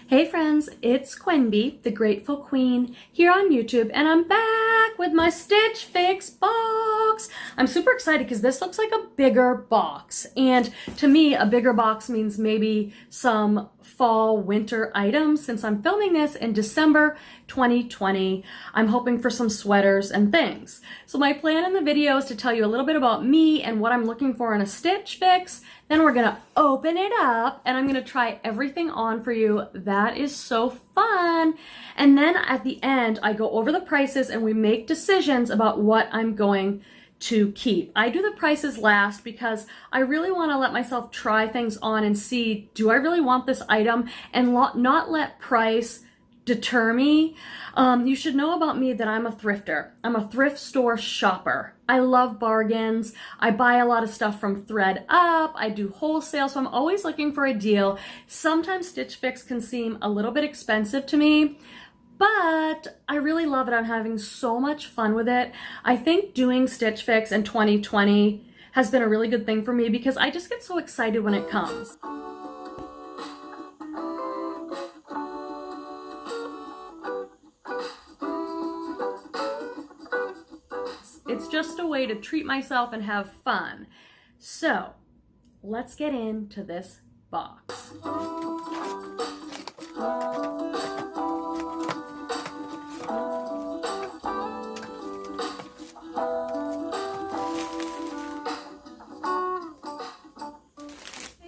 Hey friends, it's Quenby, the Grateful Queen, here on YouTube, and I'm back with my Stitch Fix box. I'm super excited because this looks like a bigger box, and to me, a bigger box means maybe some fall winter items. Since I'm filming this in December 2020, I'm hoping for some sweaters and things. So my plan in the video is to tell you a little bit about me and what I'm looking for in a Stitch Fix. Then we're gonna open it up and I'm gonna try everything on for you. That is so fun. And then at the end, I go over the prices and we make decisions about what I'm going to keep. I do the prices last because I really want to let myself try things on and see, do I really want this item, and not let price deter me. You should know about me that I'm a thrifter. I'm a thrift store shopper. I love bargains. I buy a lot of stuff from thredUP. I do wholesale, so I'm always looking for a deal. Sometimes Stitch Fix can seem a little bit expensive to me, but I really love it. I'm having so much fun with it. I think doing Stitch Fix in 2020 has been a really good thing for me because I just get so excited when it comes. It's just a way to treat myself and have fun. So let's get into this box.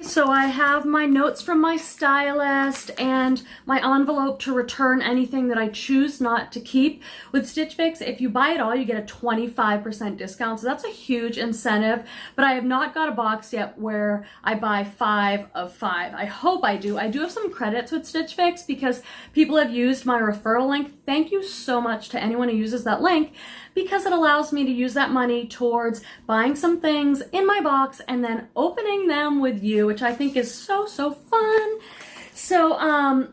So I have my notes from my stylist and my envelope to return anything that I choose not to keep. With Stitch Fix, if you buy it all, you get a 25% discount. So that's a huge incentive, but I have not got a box yet where I buy 5 of 5. I hope I do. I do have some credits with Stitch Fix because people have used my referral link. Thank you so much to anyone who uses that link because it allows me to use that money towards buying some things in my box and then opening them with you, which I think is so fun. So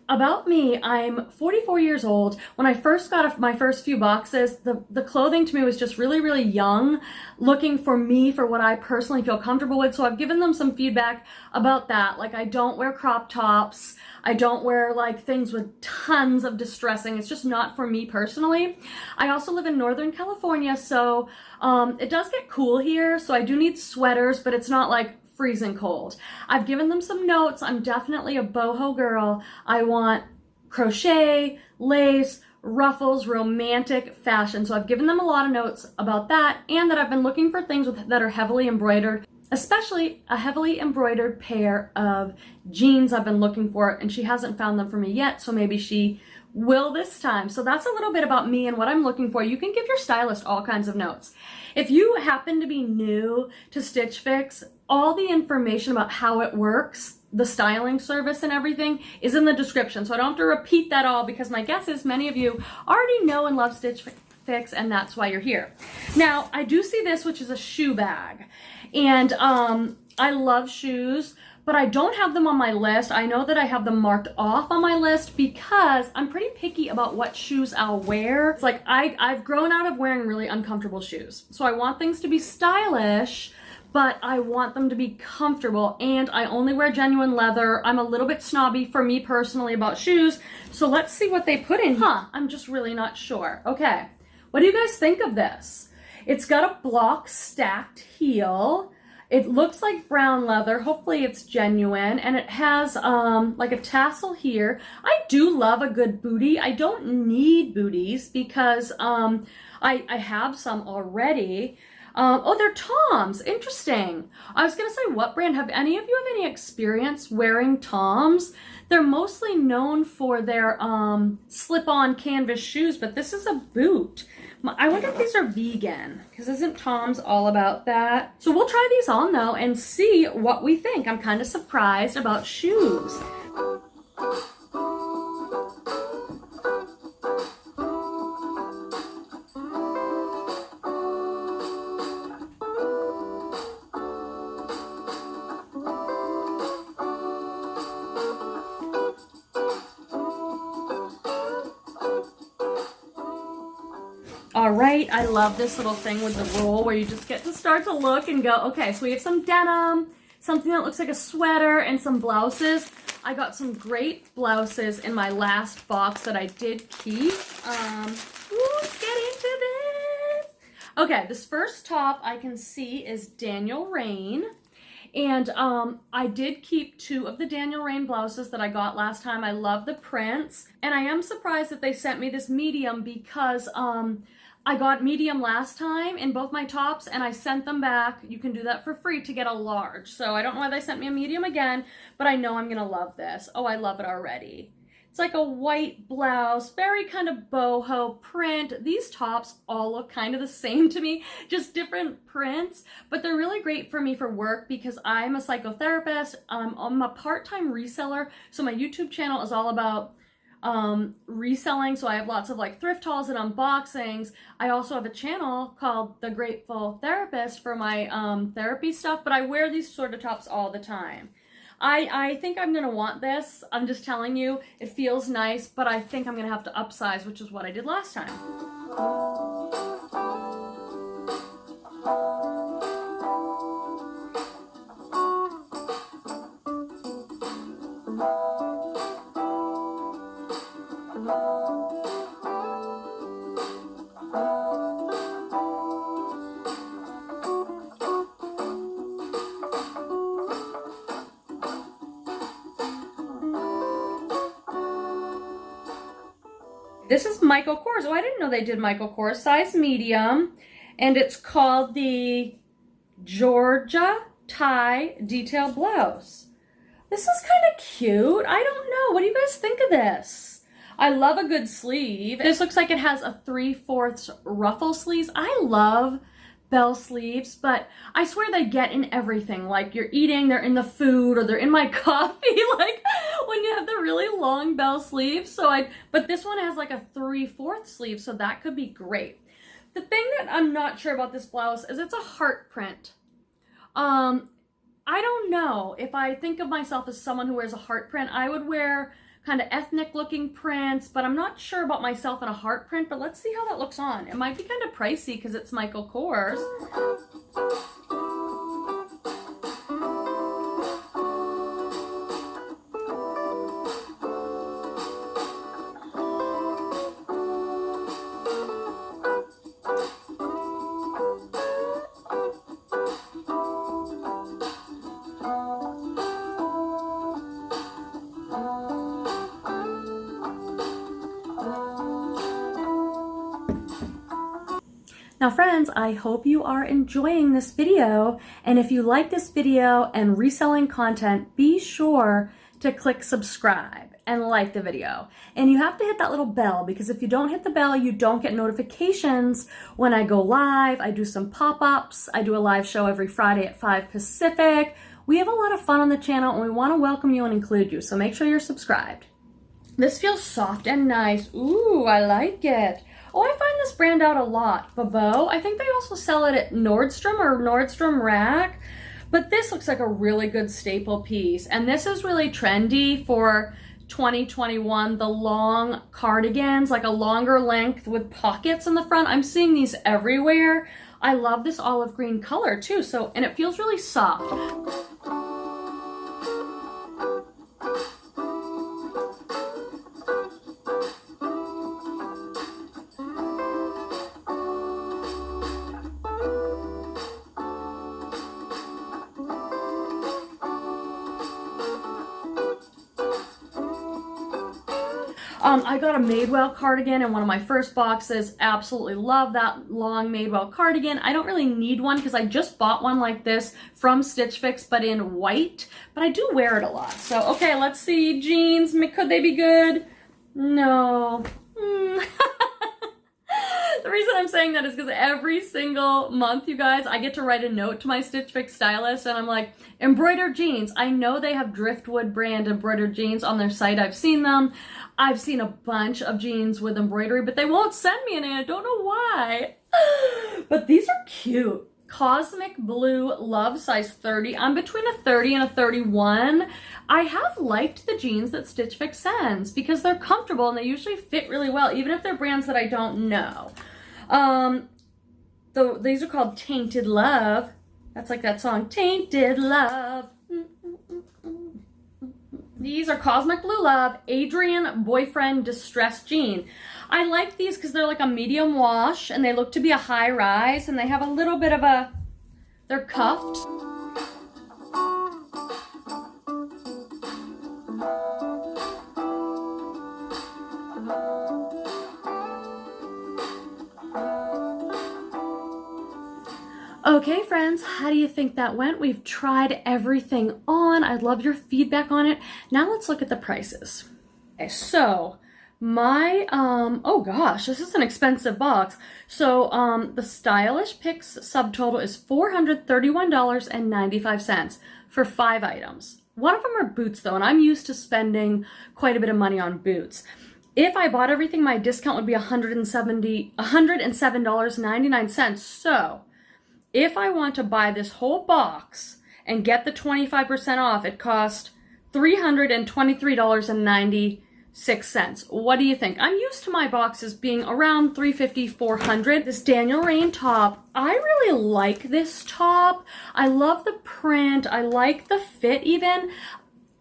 about me, I'm 44 years old. When I first got my first few boxes, the clothing to me was just really young, looking for me for what I personally feel comfortable with. So I've given them some feedback about that. Like, I don't wear crop tops. I don't wear like things with tons of distressing. It's just not for me personally. I also live in Northern California, so it does get cool here. So I do need sweaters, but it's not like freezing cold. I've given them some notes. I'm definitely a boho girl. I want crochet, lace, ruffles, romantic fashion. So I've given them a lot of notes about that, and that I've been looking for things that are heavily embroidered, especially a heavily embroidered pair of jeans I've been looking for, and she hasn't found them for me yet, so maybe she will this time. So that's a little bit about me and what I'm looking for. You can give your stylist all kinds of notes. If you happen to be new to Stitch Fix, all the information about how it works, the styling service and everything, is in the description. So I don't have to repeat that all because my guess is many of you already know and love Stitch Fix, and that's why you're here. Now, I do see this, which is a shoe bag. And I love shoes, but I don't have them on my list. I know that I have them marked off on my list because I'm pretty picky about what shoes I'll wear. It's like I've grown out of wearing really uncomfortable shoes. So I want things to be stylish, but I want them to be comfortable, and I only wear genuine leather. I'm a little bit snobby for me personally about shoes, so let's see what they put in here. I'm just really not sure. Okay, what do you guys think of this? It's got a block stacked heel. It looks like brown leather. Hopefully it's genuine, and it has like a tassel here. I do love a good bootie. I don't need booties because I have some already. Oh, they're Toms. Interesting. I was gonna say, what brand? Have any of you have any experience wearing Toms? They're mostly known for their slip-on canvas shoes, but this is a boot. I wonder if these are vegan, because isn't Toms all about that? So we'll try these on though and see what we think. I'm kind of surprised about shoes. All right, I love this little thing with the roll where you just get to start to look and go, okay, so we have some denim, something that looks like a sweater, and some blouses. I got some great blouses in my last box that I did keep. Let's get into this. Okay, this first top I can see is Daniel Rain. And I did keep 2 of the Daniel Rain blouses that I got last time. I love the prints. And I am surprised that they sent me this medium because I got medium last time in both my tops and I sent them back. You can do that for free to get a large. So I don't know why they sent me a medium again, but I know I'm gonna love this. Oh, I love it already. It's like a white blouse, very kind of boho print. These tops all look kind of the same to me, just different prints, but they're really great for me for work because I'm a psychotherapist. I'm a part-time reseller, so my YouTube channel is all about reselling. So I have lots of like thrift hauls and unboxings. I also have a channel called The Grateful Therapist for my therapy stuff, but I wear these sort of tops all the time. I think I'm gonna want this. I'm just telling you, it feels nice, but I think I'm gonna have to upsize, which is what I did last time. This is Michael Kors. Oh, I didn't know they did Michael Kors, size medium. And it's called the Georgia Tie Detail Blouse. This is kind of cute. I don't know. What do you guys think of this? I love a good sleeve. This looks like it has a 3/4 ruffle sleeves. I love bell sleeves, but I swear they get in everything. Like you're eating, they're in the food, or they're in my coffee, like when you have the really long bell sleeves. But this one has like a 3/4 sleeve, so that could be great. The thing that I'm not sure about this blouse is it's a heart print. I don't know if I think of myself as someone who wears a heart print. I would wear kind of ethnic looking prints, but I'm not sure about myself in a heart print, but let's see how that looks on. It might be kind of pricey because it's Michael Kors. Now friends, I hope you are enjoying this video, and if you like this video and reselling content, be sure to click subscribe and like the video. And you have to hit that little bell, because if you don't hit the bell, you don't get notifications when I go live. I do some pop-ups. I do a live show every Friday at 5 Pacific. We have a lot of fun on the channel and we want to welcome you and include you, so make sure you're subscribed. This feels soft and nice. Ooh, I like it. Oh, I find this brand out a lot. Babo. I think they also sell it at Nordstrom or Nordstrom Rack. But this looks like a really good staple piece. And this is really trendy for 2021. The long cardigans, like a longer length with pockets in the front. I'm seeing these everywhere. I love this olive green color too. And it feels really soft. I got a Madewell cardigan in one of my first boxes. Absolutely love that long Madewell cardigan. I don't really need one because I just bought one like this from Stitch Fix, but in white. But I do wear it a lot. So, okay, let's see. Jeans, could they be good? No. The reason I'm saying that is because every single month, you guys, I get to write a note to my Stitch Fix stylist, and I'm like, embroidered jeans. I know they have Driftwood brand embroidered jeans on their site. I've seen them. I've seen a bunch of jeans with embroidery, but they won't send me any. I don't know why. But these are cute. Cosmic Blue Love, size 30. I'm between a 30 and a 31. I have liked the jeans that Stitch Fix sends because they're comfortable and they usually fit really well, even if they're brands that I don't know. These are called Tainted Love. That's like that song, Tainted Love. These are Cosmic Blue Love Adrian Boyfriend Distressed Jean. I like these because they're like a medium wash and they look to be a high rise and they have a little bit of a, they're cuffed. Okay friends, how do you think that went? We've tried everything on. I'd love your feedback on it. Now let's look at the prices. Okay, so my, oh gosh, this is an expensive box. So the Stylish Picks subtotal is $431.95 for 5 items. One of them are boots though, and I'm used to spending quite a bit of money on boots. If I bought everything, my discount would be $107.99. So if I want to buy this whole box and get the 25% off, it cost $323.96. What do you think? I'm used to my boxes being around $350, $400. This Daniel Rain top, I really like this top. I love the print. I like the fit even.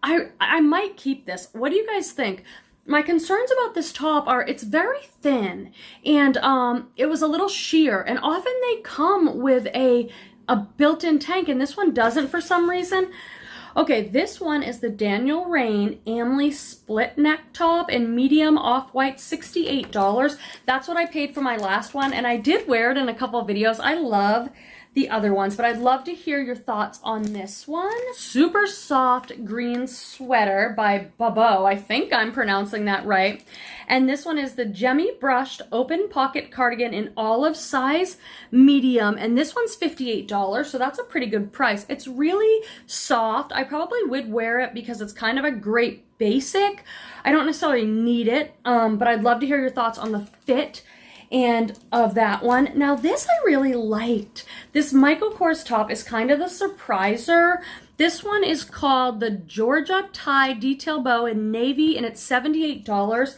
I might keep this. What do you guys think? My concerns about this top are it's very thin and it was a little sheer, and often they come with a built-in tank and this one doesn't for some reason. Okay, this one is the Daniel Rain Amley split neck top in medium off-white, $68. That's what I paid for my last one, and I did wear it in a couple of videos. I love the other ones, but I'd love to hear your thoughts on this one. Super soft green sweater by Babo. I think I'm pronouncing that right. And this one is the Gemmy Brushed Open Pocket Cardigan in olive size medium, and this one's $58, so that's a pretty good price. It's really soft. I probably would wear it because it's kind of a great basic. I don't necessarily need it, but I'd love to hear your thoughts on the fit and of that one. Now this I really liked. This Michael Kors top is kind of the surpriser. This one is called the Georgia Tie Detail Bow in navy, and it's $78.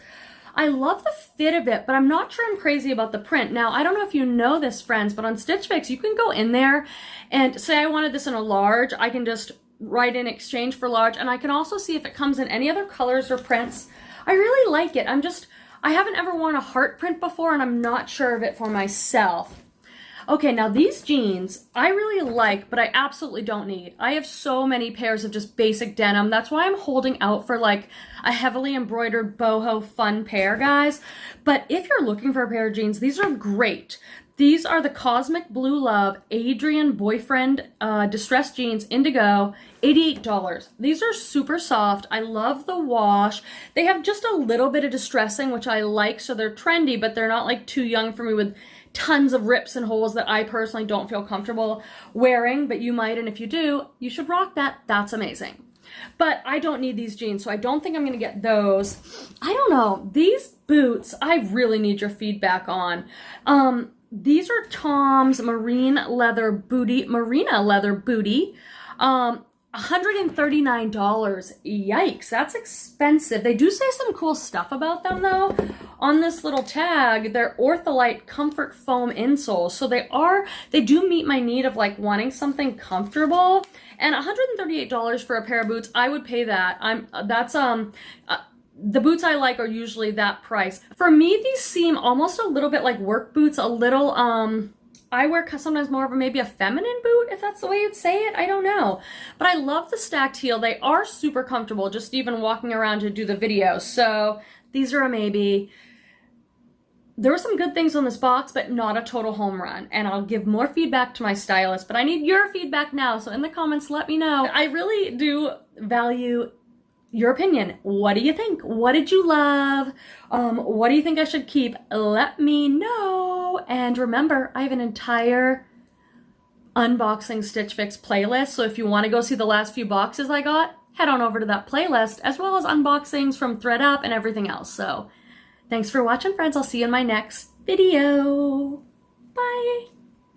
I love the fit of it, but I'm not sure I'm crazy about the print. Now, I don't know if you know this, friends, but on Stitch Fix, you can go in there and say I wanted this in a large. I can just write in exchange for large, and I can also see if it comes in any other colors or prints. I really like it. I haven't ever worn a heart print before, and I'm not sure of it for myself. Okay, now these jeans I really like, but I absolutely don't need. I have so many pairs of just basic denim. That's why I'm holding out for like a heavily embroidered boho fun pair, guys. But if you're looking for a pair of jeans, these are great. These are the Cosmic Blue Love Adrian Boyfriend Distressed Jeans Indigo, $88. These are super soft. I love the wash. They have just a little bit of distressing, which I like, so they're trendy, but they're not like too young for me with tons of rips and holes that I personally don't feel comfortable wearing, but you might, and if you do, you should rock that. That's amazing. But I don't need these jeans, so I don't think I'm going to get those. I don't know. These boots, I really need your feedback on. These are Tom's Marina leather booty. $139. Yikes, that's expensive. They do say some cool stuff about them though. On this little tag, they're Ortholite comfort foam insoles. So they do meet my need of like wanting something comfortable. And $138 for a pair of boots, I would pay that. The boots I like are usually that price. For me, these seem almost a little bit like work boots, a little, I wear sometimes more of maybe a feminine boot, if that's the way you'd say it. I don't know. But I love the stacked heel. They are super comfortable, just even walking around to do the video. So these are a maybe. There were some good things on this box, but not a total home run. And I'll give more feedback to my stylist, but I need your feedback now. So in the comments, let me know. I really do value your opinion. What do you think? What did you love? What do you think I should keep? Let me know. And remember, I have an entire unboxing Stitch Fix playlist. So if you want to go see the last few boxes I got, head on over to that playlist, as well as unboxings from ThreadUp and everything else. So thanks for watching, friends. I'll see you in my next video. Bye.